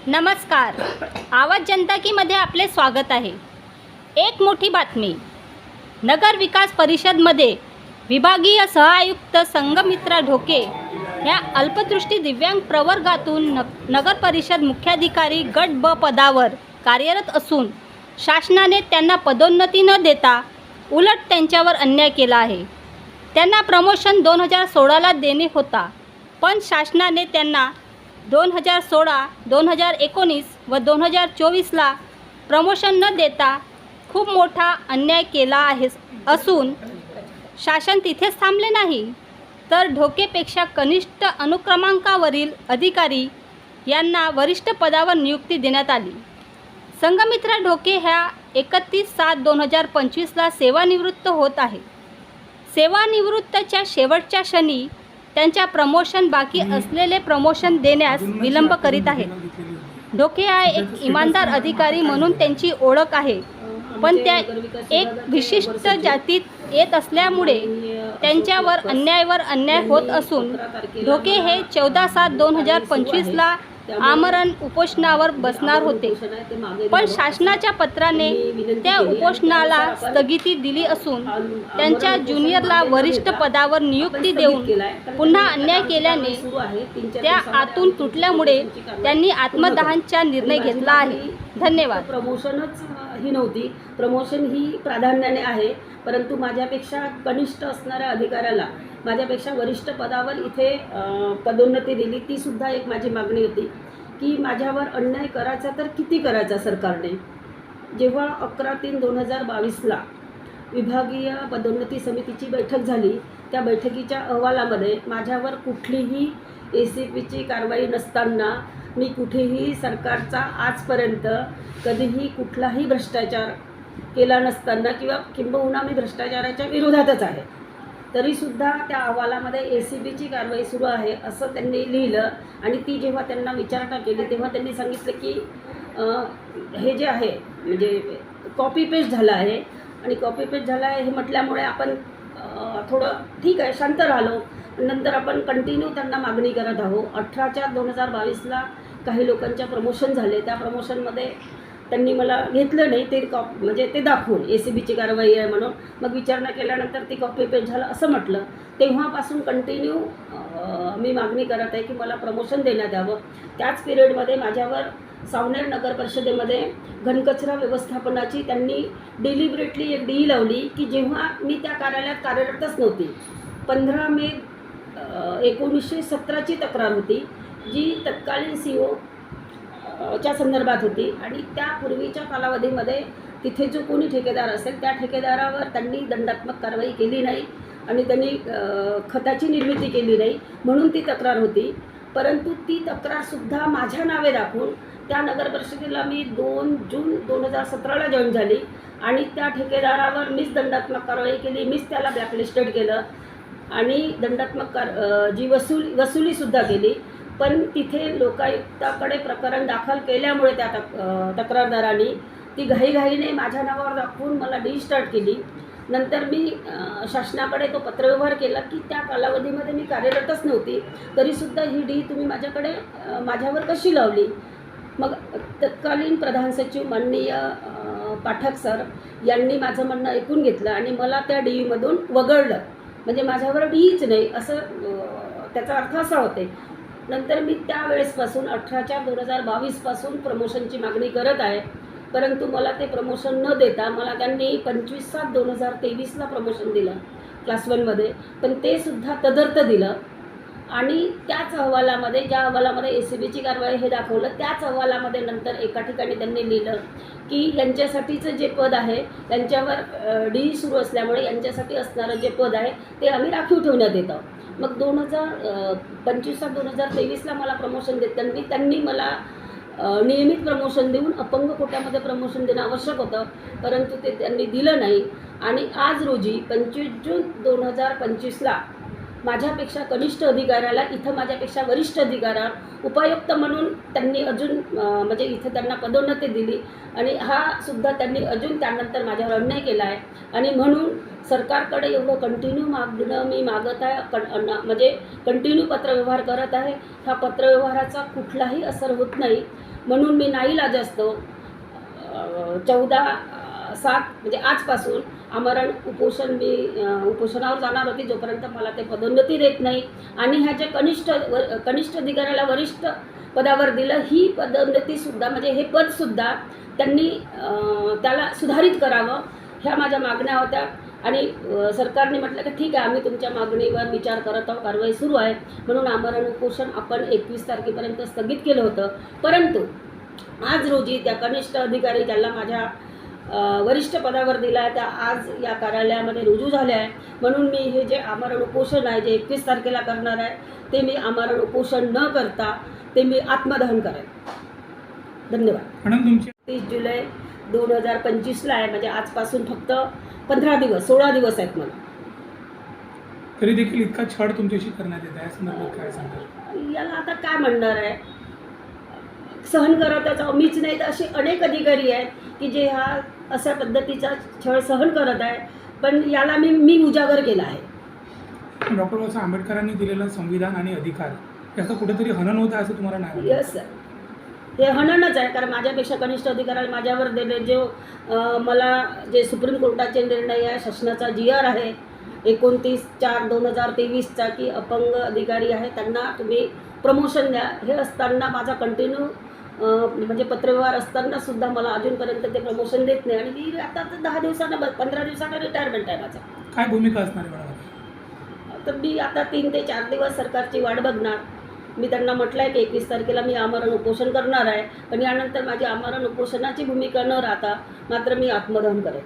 नमस्कार. आवाज जनता की मध्ये आपले स्वागत आहे. एक मोठी बातमी. नगर विकास परिषदमध्ये विभागीय सहआयुक्त संगमित्रा ढोके या अल्पदृष्टी दिव्यांग प्रवर्गातून नगर परिषद मुख्याधिकारी गट ब पदावर कार्यरत असून शासनाने त्यांना पदोन्नती न देता उलट त्यांच्यावर अन्याय केला आहे. त्यांना प्रमोशन 2016ला देणे होता, पण शासनाने त्यांना 2016, 2019 व 2024ला प्रमोशन न देता खूप मोठा अन्याय केला आहे. असून शासन तिथेच थांबले नाही, तर ढोकेपेक्षा कनिष्ठ अनुक्रमांकावरील अधिकारी यांना वरिष्ठ पदावर नियुक्ती देण्यात आली. संगमित्रा ढोके ह्या 31/7/2025ला सेवानिवृत्त होत आहे. सेवानिवृत्तीच्या शेवटच्या क्षणी त्यांच्या प्रमोशन बाकी असलेले प्रमोशन देण्यास विलंब करीत आहेत. ढोके हा एक इमानदार अधिकारी म्हणून त्यांची ओळख आहे, पण त्या एक विशिष्ट जातीत येत असल्यामुळे त्यांच्यावर अन्यायावर अन्याय होत असून ढोके हे 14/7/2025ला आमरण उपोषणावर बसणार होते, पण शासनाच्या पत्राने त्या उपोषणाला स्थगिती दिली असून त्यांच्या ज्युनियरला वरिष्ठ पदावर नियुक्ती देऊन पुन्हा अन्याय केल्याने त्या आतून तुटल्यामुळे त्यांनी आत्मदहनाचा निर्णय घेतला आहे. धन्यवाद. प्रमोशनच ही नव्हती, प्रमोशन ही प्राधान्याने आहे, परंतु माझ्यापेक्षा कनिष्ठ असणाऱ्या अधिकाऱ्याला माझ्यापेक्षा वरिष्ठ पदावर इथे पदोन्नती दिली. ती सुद्धा एक माझी मागणी होती की माझ्यावर अन्याय करायचा तर किती करायचा सरकारने. जेव्हा 11/3/2022ला विभागीय पदोन्नती समितीची बैठक झाली, त्या बैठकीच्या अहवालामध्ये माझ्यावर कुठलीही ACPची कारवाई नसताना मी कुठेही सरकारचा आजपर्यंत कधीही कुठलाही भ्रष्टाचार केला नसताना किंबहुना मी भ्रष्टाचाराच्या विरोधातच आहे, तरीसुद्धा त्या अहवालामध्ये ACPची कारवाई सुरू आहे असं त्यांनी लिहिलं. आणि ती जेव्हा त्यांना विचारणा केली तेव्हा त्यांनी सांगितलं की हे जे आहे म्हणजे कॉपी पेस्ट झालं आहे, आणि कॉपी पेस्ट झालं आहे हे म्हटल्यामुळे आपण थोडं ठीक आहे शांत राहिलो. नंतर आपण कंटिन्यू त्यांना मागणी करत आहोत. 18/4/2022ला काही लोकांच्या प्रमोशन झाले, त्या प्रमोशनमध्ये त्यांनी मला घेतलं नाही, ते म्हणजे ते दाखवून ACPची कारवाई आहे म्हणून. मग विचारणा केल्यानंतर ती कॉपी पेस्ट झालं असं म्हटलं. तेव्हापासून कंटिन्यू मी मागणी करत आहे की मला प्रमोशन देण्यात यावं. त्याच पिरियडमध्ये माझ्यावर सावनेर नगर परिषदेमध्ये घनकचरा व्यवस्थापनाची त्यांनी डिलिबरेटली एक डीई लावली की जेव्हा मी त्या कार्यालयात कार्यरतच नव्हती. 15 मे 1917ची तक्रार होती, जी तत्कालीन CO च्या संदर्भात होती. आणि त्यापूर्वीच्या कालावधीमध्ये तिथे जो कोणी ठेकेदार असेल त्या ठेकेदारावर त्यांनी दंडात्मक कारवाई केली नाही आणि त्यांनी खताची निर्मिती केली नाही म्हणून ती तक्रार होती. परंतु ती तक्रारसुद्धा माझ्या नावे दाखवून त्या नगर परिषदेला मी 2 जून 2017ला जॉईन झाली आणि त्या ठेकेदारावर मीच दंडात्मक कारवाई केली, मीच त्याला ब्लॅकलिस्टेड केलं आणि दंडात्मक जी वसुलीसुद्धा केली. पण तिथे लोकायुक्ताकडे प्रकरण दाखल केल्यामुळे त्या तक्रारदारांनी ती घाईघाईने माझ्या नावावर दाखवून मला डिस्टार्ट केली. नंतर मी शासनाकडे तो पत्रव्यवहार केला की त्या कालावधीमध्ये मी कार्यरतच नव्हती, तरीसुद्धा ही डी तुम्ही माझ्यावर कशी लावली. मग तत्कालीन प्रधान सचिव माननीय पाठक सर यांनी माझं म्हणणं ऐकून घेतलं आणि मला त्या डीईमधून वगळलं. म्हणजे माझ्यावर डीईच नाही असं त्याचा अर्थ असा होते. नंतर मी त्यावेळेसपासून 18/4/2022पासून प्रमोशनची मागणी करत आहे, परंतु मला ते प्रमोशन न देता मला त्यांनी 25/7/2023ला प्रमोशन दिलं क्लास 1मध्ये, पण ते सुद्धा तदर्थ दिलं. आणि त्याच अहवालामध्ये ज्या अहवालामध्ये ACPची कारवाई हे दाखवलं, त्याच अहवालामध्ये नंतर एका ठिकाणी त्यांनी लिहिलं की यांच्यासाठीचं जे पद आहे त्यांच्यावर डीई सुरू असल्यामुळे यांच्यासाठी असणारं जे पद आहे ते आम्ही राखीव ठेवण्यात येतं. मग 25/7/2023ला मला प्रमोशन त्यांनी मला नियमित प्रमोशन देऊन अपंग कोट्यामध्ये प्रमोशन देणं आवश्यक होतं, परंतु ते त्यांनी दिलं नाही. आणि आज रोजी 25 जून 2025ला माझ्यापेक्षा कनिष्ठ अधिकाऱ्याला इथं माझ्यापेक्षा वरिष्ठ अधिकाऱ्यावर उपायुक्त म्हणून त्यांनी अजून म्हणजे इथं त्यांना पदोन्नती दिली आणि हा सुद्धा त्यांनी अजून त्यानंतर माझ्यावर अन्याय केला आहे. आणि म्हणून सरकारकडे एवढं कंटिन्यू मागणं मी मागत आहे, म्हणजे कंटिन्यू पत्रव्यवहार करत आहे. ह्या पत्रव्यवहाराचा कुठलाही असर होत नाही. म्हणून मी नाईलाज असतो 14/7 म्हणजे आजपासून आमरण उपोषण मी उपोषणावर जाणार होती जोपर्यंत मला ते पदोन्नती देत नाही. आणि ह्या जे कनिष्ठ अधिकाऱ्याला वरिष्ठ पदावर दिलं, ही पदोन्नतीसुद्धा म्हणजे हे पदसुद्धा त्यांनी त्याला सुधारित करावं, ह्या माझ्या मागण्या होत्या. आणि सरकारने म्हटलं की ठीक आहे, आम्ही तुमच्या मागणीवर विचार करत आहोत, कारवाई सुरू आहे. म्हणून आमरण उपोषण आपण 21 तारखेपर्यंत स्थगित केलं होतं. परंतु आज रोजी त्या कनिष्ठ अधिकारी ज्याला माझ्या वरिष्ठ पदावर दिला आहे त्या आज या कार्यालयामध्ये रुजू झाल्या आहे. म्हणून मी हे जे आमरण उपोषण आहे जे 21 तारखेला करणार आहे ते मी आमरण उपोषण न करता ते मी आत्मदहन करेन. धन्यवाद. मॅडम तुमची 30 जुलै 2025ला आहे, म्हणजे आजपासून फक्त 15 दिवस 16 दिवस आहेत मला. तरी देखील इतका छळ तुमच्याशी करण्यात येत आहे, या संदर्भात काय सांगाल? याला आता काय म्हणणार आहे, सहन करतच आहो. मीच नाही तर असे अनेक अधिकारी आहेत की जे हा अशा पद्धतीचा छळ सहन करत आहे. पण याला मी उजागर केला आहे. डॉक्टर बाबासाहेब आंबेडकरांनी दिलेलं संविधान आणि अधिकार याचं कुठेतरी हनन होत आहे असं तुम्हाला नाही वाटत? यस सर, हे हननच आहे. कारण माझ्यापेक्षा कनिष्ठ अधिकाऱ्याला माझ्यावर दिले जो मला जे सुप्रीम कोर्टाचे निर्णय आहे, शासनाचा GR आहे 29/4/2023चा की अपंग अधिकारी आहे त्यांना तुम्ही प्रमोशन द्या. हे असताना माझा कंटिन्यू म्हणजे पत्रव्यवहार असताना सुद्धा मला अजूनपर्यंत ते प्रमोशन देत नाही. आणि मी आता 10 दिवसानं 15 दिवसानं रिटायरमेंट आहे माझा. काय भूमिका असणार आहे मॅडम? तर मी आता 3 ते 4 दिवस सरकारची वाट बघणार. मी त्यांना म्हटलं आहे की 21 तारखेला मी आमरण उपोषण करणार आहे. पण यानंतर माझी आमरण उपोषणाची भूमिका न राहता मात्र मी आत्मदहन करेन.